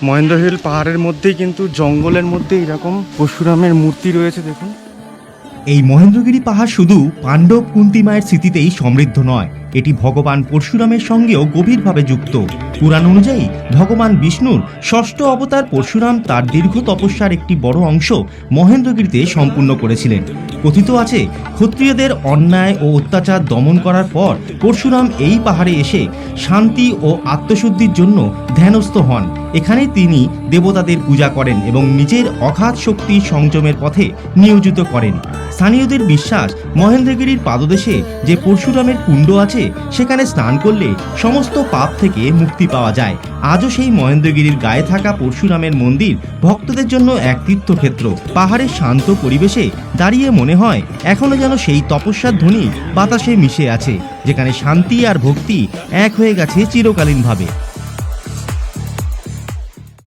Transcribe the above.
মহেন্দ্রহিল পাহাড়ের মধ্যেই কিন্তু জঙ্গলের মধ্যে এরকম পরশুরামের মূর্তি রয়েছে দেখুন। এই মহেন্দ্রগিরি পাহাড় শুধু পাণ্ডব কুন্তী মায়ের স্মৃতিতেই সমৃদ্ধ নয়, এটি ভগবান পরশুরামের সঙ্গেও গভীরভাবে যুক্ত। পুরাণ অনুযায়ী ভগবান বিষ্ণুর ষষ্ঠ অবতার পরশুরাম তার দীর্ঘ তপস্যার একটি বড় অংশ মহেন্দ্রগিরিতে সম্পূর্ণ করেছিলেন। কথিত আছে, ক্ষত্রিয়দের অন্যায় ও অত্যাচার দমন করার পর পরশুরাম এই পাহাড়ে এসে শান্তি ও আত্মশুদ্ধির জন্য ধ্যানস্থ হন। এখানে তিনি দেবতাদের পূজা করেন এবং নিজের অগাধ শক্তি সংযমের পথে নিয়োজিত করেন। স্থানীয়দের বিশ্বাস, মহেন্দ্রগিরির পাদদেশে যে পরশুরামের কুণ্ড আছে সেখানে স্নান করলে সমস্ত পাপ থেকে মুক্তি পাওয়া যায়। আজও সেই মহেন্দ্রগিরির গায়ে থাকা পরশুরামের মন্দির ভক্তদের জন্য এক তীর্থক্ষেত্র। পাহাড়ের শান্ত পরিবেশে দাঁড়িয়ে মনে হয় এখনো যেন সেই তপস্যার ধ্বনি বাতাসে মিশে আছে, যেখানে শান্তি আর ভক্তি এক হয়ে গেছে চিরকালীনভাবে।